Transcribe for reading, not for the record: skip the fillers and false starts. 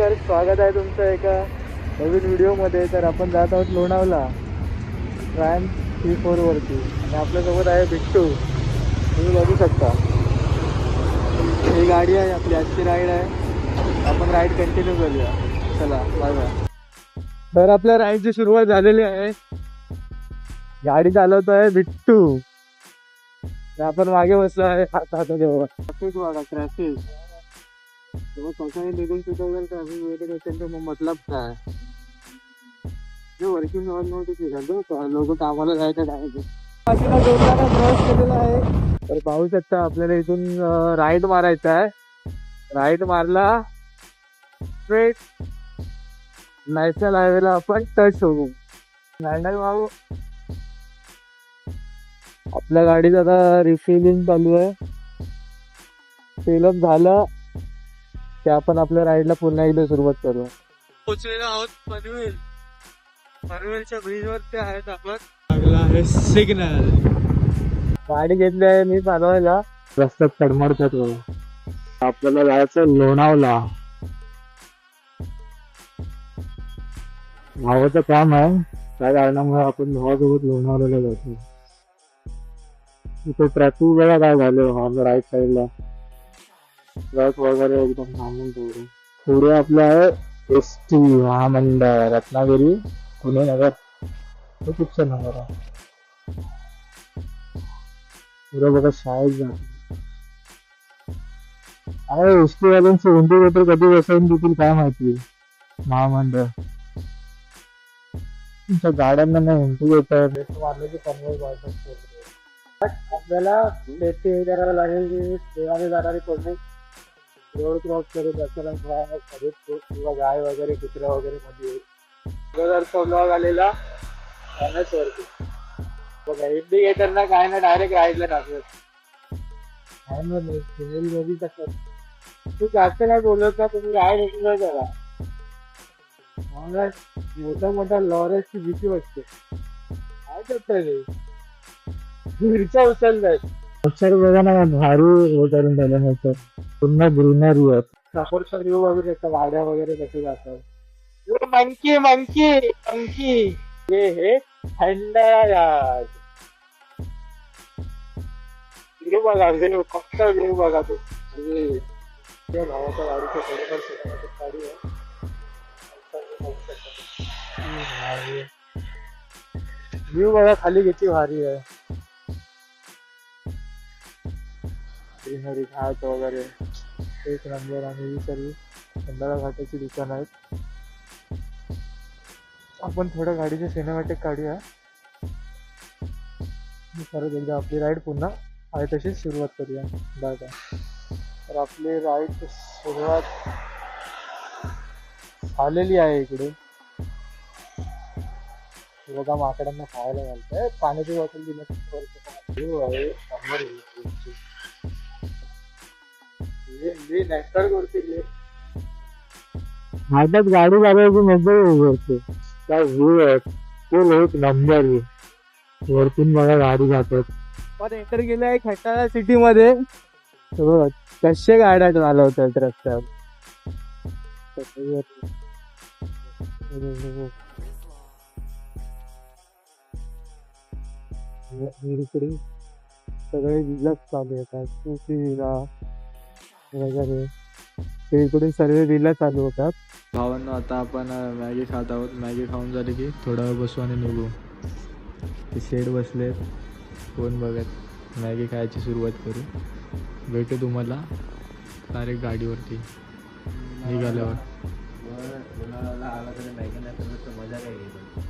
नमस्कार, स्वागत आहे तुमचं एका नवीन व्हिडिओमध्ये. तर आपण जात आहोत लोणावळा ट्रायम्फ T4 वरती आणि आपल्यासोबत आहे बिट्टू. तुम्ही बघू शकता ही गाडी आहे आपली, आजची राईड आहे. आपण राईड कंटिन्यू करूया, चला बघा. तर आपल्या राईडची सुरुवात झालेली आहे. गाडी चालवतोय बिट्टू, आपण मागे बसलो आहे. आता तेव्हा ट्रॅफिक बघा, ट्रॅफिक तेव्हा स्वतःही निघून सुद्धा ट्रॅफिक वगैरे असेल तर मग मतलब काय. जे वर्किंग आवर नव्हते लोक कामाला जायचं डायरेक्ट जोरदार प्रवास केलेला आहे. तर पाहू शकता आपल्याला इथून राईट मारायचा आहे. राईट मारला स्ट्रेट नॅशनल हायवेला आपण टच होऊ. मॅन्डल भाऊ आपल्या गाडीत आता रिफिलिंग चालू आहे. फिलअप झालं की आपण आपल्या राईडला पुन्हा एकदा सुरुवात करू. पोचलेलो आहोत पनवेल. पनवेलच्या ब्रिज वरती आहेत आपण. लागला आहे सिग्नल. गाडी घेतली आहे मी चालवायला. रस्त्यात तडमडतात. आपल्याला जायचं लोणावळा. भावाचं काम आहे, त्या कारणामुळे आपण भावासोबत लोणावळ्याला जातो. इथे ट्रॅफिक बघा काय झालं राईट साईडला. ट्रक वगैरे एकदम थांबून ठेवले. पुढे आपलं आहे ST महामंडळ रत्नागिरी पुणे नगर. हे कुठचं नगर आहे पुढे बघा, शाळेत जातो. अरे ST वाल्यांचं इंडिकेटर कधी बसवून देतील काय माहिती. महामंडळ तुमच्या गाड्यांना नाही इंडिकेटर मारले की पनवेल वाटत. आपल्याला सेफ्टी करायला लागेल की देवाने जाणारी कोणी रोड क्रॉस करत असेल किंवा गाय वगैरे कुत्रा वगैरे मध्ये जर आलेला वरती बघा, इंडिकेटर ना काय ना डायरेक्ट राईडला टाकत. तू जास्त काय बोलत ना, तुम्ही राईड एन्जॉय करा. मला मोठ्या मोठ्या लॉरेसची भीती वाटते. काय करताय मिरच्या उचलतायत. अक्षर बघा ना, भारी हे करून ठेवल्यानंतर पुन्हा ग्रीनरी आहे. सपोर्टचा व्ह्यू बघू शकता, गाड्या वगैरे कसे जातात. मंकी मंकी मंकी हे थंड व्ह्यू बघा. फक्त व्ह्यू बघा. तो भावाच्या गाडीचं थोडंफार गाडी आहे. व्ह्यू बघा खाली किती भारी आहे. ग्रीनरी घाट वगैरे एक नंबर. आणि ही सर्व खंडाळा घाटाची दुकान आहेत. आपण थोडं गाडीचे सिनेमॅटिक काढूया. परत एकदा आपली राईड पुन्हा आहे तशीच सुरुवात करूया. बघा, तर आपली राईड सुरुवात झालेली आहे. इकडे बघा, माकडांना खायला घालतंय. पाण्याची बॉटल दिली हातात गाडी चालवायची मजा. काय व्ह्यू आहे तो एक नंबर. वरतून बघा गाडी जातात. पण एंटर गेलाय खटाळा सिटी मध्ये. कसे गाड्या चालवतात रस्त्यावर. सगळे विलाच चालू येतात. विला वगैरे ते इकडून सर्व विला चालू होतात. भावांनो, आता आपण मॅगी खात आहोत. मॅगी खाऊन झाली की थोडा वेळ बसू आणि निघू. ते शेड बसले, फोन बघत मॅगी खायची सुरुवात करू. भेटू तुम्हाला डायरेक्ट गाडीवरती निघाल्यावर. आला तरी मॅगी नाही तर मजा काय घेतो.